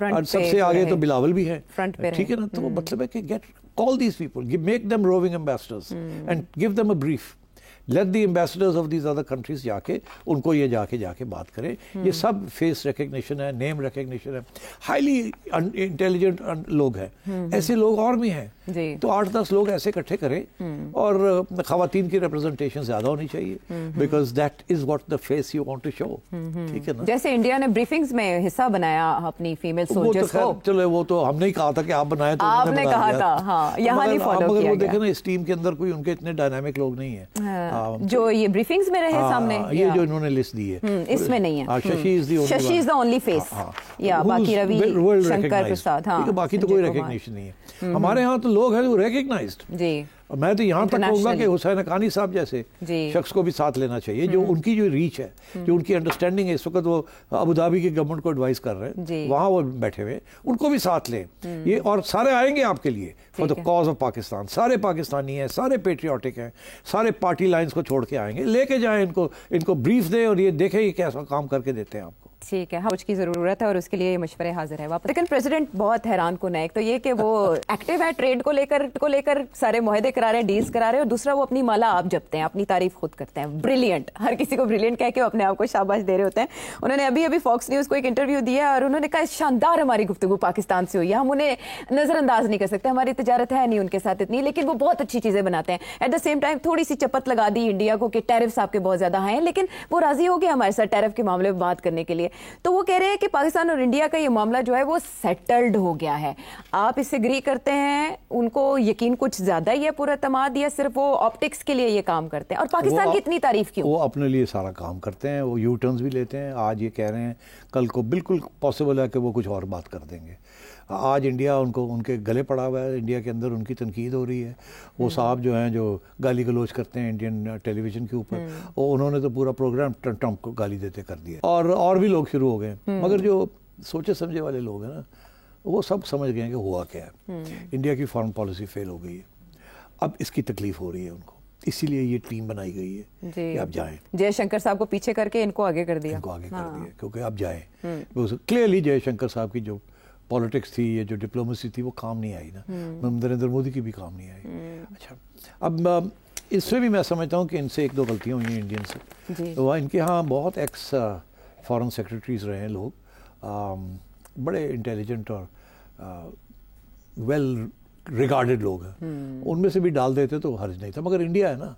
اور سب سے آگے تو بلاول بھی ہے, ٹھیک ہے نا. تو مطلب ہے کہ get call these people, make them roving ambassadors and give them a brief. Let the ambassadors of these other countries جا کے ان کو یہ جا کے بات کریں. یہ سب فیس ریکگنیشن ہے, نیم ریکگنیشن ہے, ہائیلی انٹیلیجنٹ لوگ ہیں, ایسے لوگ اور بھی ہیں. تو 8-10 لوگ ایسے اکٹھے کریں, اور خواتین کی ریپرزنٹیشن زیادہ ہونی چاہیے, because that is what the face you want to show. ٹھیک ہے نا, جیسے انڈیا نے بریفنگز میں حصہ بنایا اپنی فیمیل سولجرز کو. چلو وہ تو ہم نے کہا تھا کہ آپ بنائیں, تو آپ نے کہا تھا, ہاں یہاں نہیں فالو کیا گیا. وہ دیکھیں نا, اس ٹیم کے اندر کوئی ان کے اتنے ڈائنامک لوگ نہیں ہیں جو یہ بریفنگز میں رہے سامنے. یہ جو انہوں نے لسٹ دی ہے اس میں نہیں ہے. ششی از the only face, یا باقی روی شنکر پرساد, ہاں باقی تو کوئی ریکگنیشن نہیں ہے. ہمارے ہاں تو لوگ ہیں جو ریکگنائزڈ. جی, میں تو یہاں تک کہوں گا کہ حسین حقانی صاحب جیسے شخص کو بھی ساتھ لینا چاہیے, جو ان کی جو ریچ ہے, جو ان کی انڈرسٹینڈنگ ہے. اس وقت وہ ابوظہبی کی گورنمنٹ کو ایڈوائز کر رہے ہیں, وہاں وہ بیٹھے ہوئے, ان کو بھی ساتھ لیں. یہ اور سارے آئیں گے آپ کے لیے for the cause of Pakistan. سارے پاکستانی ہیں, سارے پیٹریوٹک ہیں, سارے پارٹی لائنز کو چھوڑ کے آئیں گے. لے کے جائیں ان کو بریف دیں, اور یہ دیکھیں یہ کیسا کام کر کے دیتے ہیں آپ کو. ٹھیک ہے, کچھ کی ضرورت ہے اور اس کے لیے یہ مشورے حاضر ہے واپس. لیکن پریزیڈنٹ بہت حیران کن ہے. ایک تو یہ کہ وہ ایکٹیو ہے ٹریڈ کو لے کر سارے معاہدے کرا رہے ہیں, ڈیلز کرا رہے ہیں, اور دوسرا وہ اپنی مالا آپ جپتے ہیں, اپنی تعریف خود کرتے ہیں. بریلینٹ, ہر کسی کو بریلینٹ کہہ کے وہ اپنے آپ کو شاباش دے رہے ہوتے ہیں. انہوں نے ابھی فاکس نیوز کو ایک انٹرویو دیا, اور انہوں نے کہا شاندار ہماری گفتگو پاکستان سے ہوئی ہے, ہم انہیں نظر انداز نہیں کر سکتے, ہماری تجارت ہے نہیں ان کے ساتھ اتنی, لیکن وہ بہت اچھی چیزیں بناتے ہیں. ایٹ دا سیم ٹائم تھوڑی سی چپت لگا دی انڈیا کو کہ ٹیرفس آپ کے بہت زیادہ ہیں, لیکن وہ راضی ہو گیا ہمارے ساتھ ٹیرف کے معاملے میں بات کرنے کے لیے. تو وہ کہہ رہے ہیں کہ پاکستان اور انڈیا کا یہ معاملہ جو ہے وہ سیٹلڈ ہو گیا ہے. آپ اس سے اگری کرتے ہیں؟ ان کو یقین کچھ زیادہ ہی ہے پورا اعتماد, یا صرف وہ آپٹکس کے لیے یہ کام کرتے ہیں؟ اور پاکستان کی اتنی تعریف کیوں؟ وہ اپنے لیے سارا کام کرتے ہیں, وہ یو ٹرنز بھی لیتے ہیں. آج یہ کہہ رہے ہیں, کل کو بالکل پاسبل ہے کہ وہ کچھ اور بات کر دیں گے. آج انڈیا ان کے گلے پڑا ہوا ہے, انڈیا کے اندر ان کی تنقید ہو رہی ہے. وہ صاحب جو ہیں جو گالی گلوچ کرتے ہیں انڈین ٹیلی ویژن کے اوپر, انہوں نے تو پورا پروگرام ٹرمپ کو گالی دیتے کر دیا. اور بھی لوگ شروع ہو گئے, مگر جو سوچے سمجھے والے لوگ ہیں نا, وہ سب سمجھ گئے ہیں کہ ہوا کیا ہے. انڈیا کی فارن پالیسی فیل ہو گئی ہے, اب اس کی تکلیف ہو رہی ہے ان کو, اسی لیے یہ ٹیم بنائی گئی ہے کہ آپ جائیں. جے شنکر صاحب کو پیچھے کر کے ان کو آگے کر دیا, کیونکہ آپ جائیں. کلیئرلی جے شنکر صاحب کی جو پالیٹکس تھی, یہ جو ڈپلومیسی تھی, وہ کام نہیں آئی نا. نریندر مودی کی بھی کام نہیں آئی. اچھا, اب اس سے بھی میں سمجھتا ہوں کہ ان سے 1-2 غلطیاں ہوئی ہیں انڈین سے. ان کے ہاں بہت ایکس فارن سیکرٹریز رہے ہیں لوگ, بڑے انٹیلیجنٹ اور ویل ریگارڈڈ لوگ ہیں, ان میں سے بھی ڈال دیتے تو حرج نہیں تھا. مگر انڈیا ہے نا,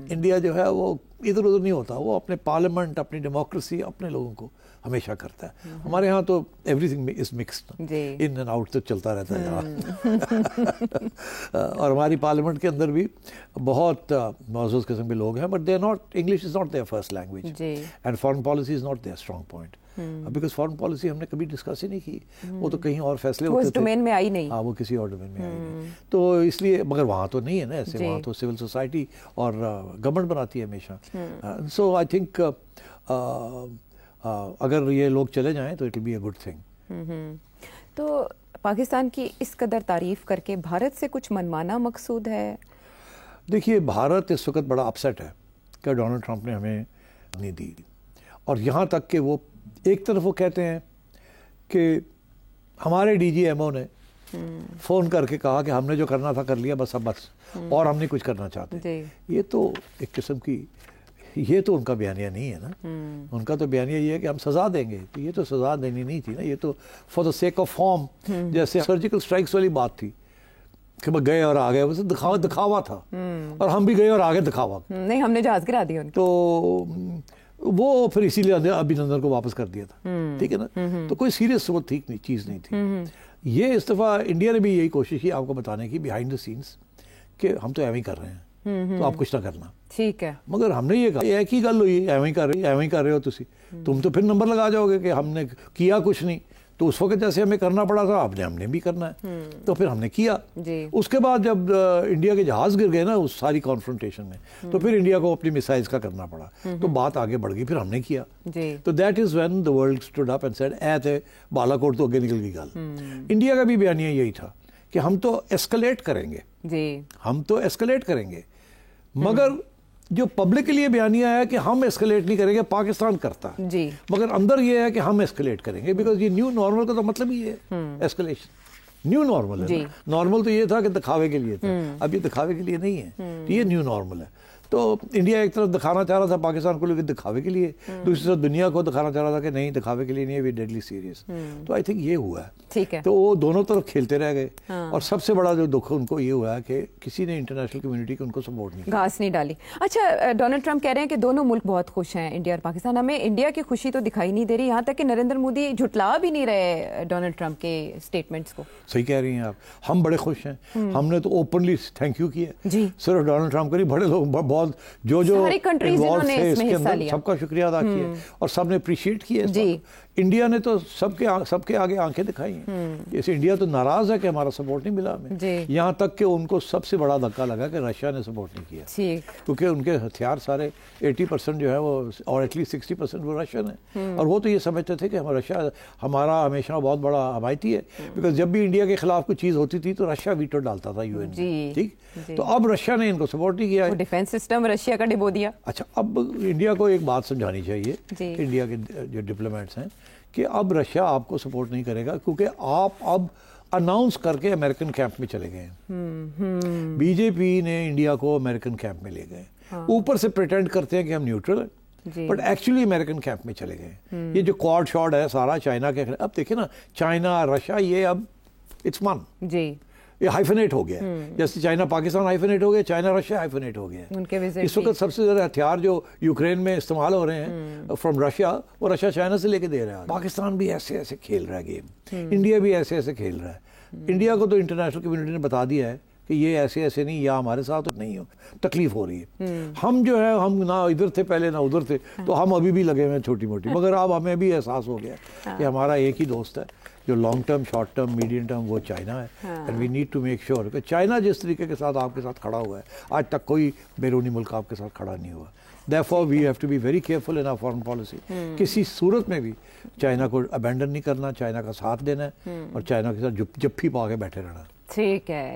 انڈیا جو ہے وہ ادھر ادھر نہیں ہوتا, وہ اپنے پارلیمنٹ, اپنی ڈیموکریسی, اپنے لوگوں کو ہمیشہ کرتا ہے. ہمارے ہاں تو every thing is mixed, in and out تو چلتا رہتا ہے یہاں. اور ہماری پارلیمنٹ کے اندر بھی بہت معزز قسم کے لوگ ہیں, but they are not, English is not their first language, and foreign policy is not their strong point. Because foreign policy ہم نے کبھی ڈسکس ہی نہیں کی, وہ تو کہیں اور فیصلے ہوتے تھے, اس ڈومین میں آئی نہیں. ہاں, وہ کسی اور ڈومین میں آئی نہیں. تو اس لیے, مگر وہاں تو نہیں ہے نا ایسے, وہاں تو سول سوسائٹی اور گورنمنٹ بناتی ہے ہمیشہ. سو آئی تھنک اگر یہ لوگ چلے جائیں تو it will be a good thing. تو پاکستان کی اس قدر تعریف کر کے بھارت سے کچھ منمانا مقصود ہے؟ دیکھیے, بھارت اس وقت بڑا اپسیٹ ہے کہ ڈونلڈ ٹرمپ نے ہمیں نہیں دی, اور یہاں تک کہ وہ ایک طرف وہ کہتے ہیں کہ ہمارے ڈی جی ایم او نے فون کر کے کہا کہ ہم نے جو کرنا تھا کر لیا, بس اب بس, اور ہم نہیں کچھ کرنا چاہتے. یہ تو ایک قسم کی, یہ تو ان کا بیانیہ نہیں ہے نا. ان کا تو بیانیہ یہ ہے کہ ہم سزا دیں گے. یہ تو سزا دینی نہیں تھی نا, یہ تو for the sake of form, جیسے سرجیکل اسٹرائکس والی بات تھی کہ وہ گئے اور آ گئے, بس دکھاوا تھا, اور ہم بھی گئے اور آگے دکھاوا. نہیں, ہم نے جہاز گرا دیا. تو وہ پھر اسی لیے ابھینندن کو واپس کر دیا تھا, ٹھیک ہے نا. تو کوئی سیریس وہ ٹھیک نہیں, چیز نہیں تھی. یہ اس دفعہ انڈیا نے بھی یہی کوشش کی آپ کو بتانے کی بیہائنڈ دا سینس کہ ہم تو ایویں ہی کر رہے ہیں, تو آپ کچھ نہ کرنا. ٹھیک ہے, مگر ہم نے یہ کہا ایک ہی گل ہوئی, ایویں کر رہے ہو تم تو پھر نمبر لگا جاؤ گے کہ ہم نے کیا کچھ نہیں. تو اس وقت جیسے ہمیں کرنا پڑا تھا, ہم نے بھی کرنا ہے, تو پھر ہم نے کیا. اس کے بعد جب انڈیا کے جہاز گر گئے نا اس ساری کانفرنٹیشن میں, تو پھر انڈیا کو اپنی میسائلز کا کرنا پڑا, تو بات آگے بڑھ گئی, پھر ہم نے کیا. تو that is when the world stood up and said a تھے بالا کوٹ تو اگے نکل گئی گل. انڈیا کا بھی بیانیہ یہی تھا کہ ہم تو ایسکلیٹ کریں گے, ہم تو ایسکلیٹ کریں گے, مگر جو پبلک کے لیے بیانیہ ہے کہ ہم ایسکلیٹ نہیں کریں گے، پاکستان کرتا ہے جی، مگر اندر یہ ہے کہ ہم ایسکلیٹ کریں گے، بیکاز یہ نیو نارمل کا تو مطلب ہی ہے ایسکلیشن. نیو نارمل ہے. نارمل تو یہ تھا کہ دکھاوے کے لیے تھا، اب یہ دکھاوے کے لیے نہیں ہے، یہ نیو نارمل ہے. تو انڈیا ایک طرف دکھانا چاہ رہا تھا پاکستان کو لیکن دکھاوے کے لیے، دوسری طرف دنیا کو دکھانا چاہ رہا تھا کہ نہیں دکھاوے کے لیے نہیں ہے، وی ڈیڈلی سیریس. تو آئی تھنک یہ ہوا ہے. ٹھیک ہے. تو وہ دونوں طرف کھیلتے رہ گئے، اور سب سے بڑا جو دکھ ان کو یہ ہوا ہے کہ کسی نے انٹرنیشنل کمیونٹی کو ان کو سپورٹ نہیں، گھاس نہیں ڈالی. اچھا، ڈونلڈ ٹرمپ کہہ رہے ہیں کہ دونوں ملک بہت خوش ہیں، انڈیا اور پاکستان. ہمیں انڈیا کی خوشی تو دکھائی نہیں دے رہی، یہاں تک کہ نریندر مودی جھٹلا بھی نہیں رہے ڈونلڈ ٹرمپ کے اسٹیٹمنٹس کو. صحیح کہہ رہی ہیں آپ، ہم بڑے خوش ہیں. ہم نے تو اوپنلی تھینک یو کیا جی، صرف ڈونلڈ ٹرمپ کو نہیں، بڑے لوگ بہت جو ساری کنٹریز انہوں نے اس میں حصہ لیا، سب کا شکریہ ادا کیا اور سب نے اپریشیٹ کیا. جی، انڈیا نے تو سب کے آگے آنکھیں دکھائی ہیں. جیسے انڈیا تو ناراض ہے کہ ہمارا سپورٹ نہیں ملا ہمیں، یہاں تک کہ ان کو سب سے بڑا دھکا لگا کہ رشیا نے سپورٹ نہیں کیا، کیونکہ ان کے ہتھیار سارے 80% جو ہے وہ، اور ایٹ لیسٹ 60% وہ رشین ہے. اور وہ تو یہ سمجھتے تھے کہ رشیا ہمارا ہمیشہ بہت بڑا حمایتی ہے، بیکاز جب بھی انڈیا کے خلاف کوئی چیز ہوتی تھی تو رشیا ویٹو ڈالتا تھا UN میں. ٹھیک، تو اب رشیا نے ان کو سپورٹ نہیں کیا ہے، ڈیفینس سسٹم رشیا کا ڈبو دیا. اچھا، اب انڈیا کو ایک بات سمجھانی چاہیے، انڈیا کے جو ڈپلومیٹس ہیں، کہ اب رشیا آپ کو سپورٹ نہیں کرے گا، کیونکہ آپ اب اناؤنس کر کے امریکن کیمپ میں چلے گئے ہیں. بی جے پی نے انڈیا کو امریکن کیمپ میں لے گئے، اوپر سے پریٹینڈ کرتے ہیں کہ ہم نیوٹرل ہیں، بٹ ایکچولی امریکن کیمپ میں چلے گئے. یہ جو کوڈ شاٹ ہے سارا چائنا کے، اب دیکھیں نا، چائنا رشیا یہ اب اٹس ون، جی، یہ ہائفنیٹ ہو گیا. جیسے چائنا پاکستان ہائفنیٹ ہو گیا، چائنا رشیا ہائفنیٹ ہو گیا. اس وقت سب سے زیادہ ہتھیار جو یوکرین میں استعمال ہو رہے ہیں فرام رشیا، وہ رشیا چائنا سے لے کے دے رہا ہے. پاکستان بھی ایسے ایسے کھیل رہا ہے گیم، انڈیا بھی ایسے ایسے کھیل رہا ہے. انڈیا کو تو انٹرنیشنل کمیونٹی نے بتا دیا ہے کہ یہ ایسے ایسے نہیں، یا ہمارے ساتھ نہیں ہو، تکلیف ہو رہی ہے. ہم جو ہے، ہم نہ ادھر تھے پہلے نہ ادھر تھے، تو ہم ابھی بھی لگے ہوئے ہیں چھوٹی موٹی، مگر اب ہمیں بھی احساس ہو گیا کہ ہمارا ایک ہی دوست ہے جو long term, short term, medium term, وہ چائنا ہے. And we need to make sure کہ چائنا جس طریقے کے ساتھ آپ کے ساتھ کھڑا ہوا ہے، آج تک کوئی بیرونی ملک آپ کے ساتھ کھڑا نہیں ہوا. Therefore we have to be very careful in our foreign policy. کسی صورت میں بھی چائنا کو ابینڈن نہیں کرنا، چائنا کا ساتھ دینا ہے، اور چائنا کے ساتھ جپھی پا کے بیٹھے رہنا. ٹھیک ہے.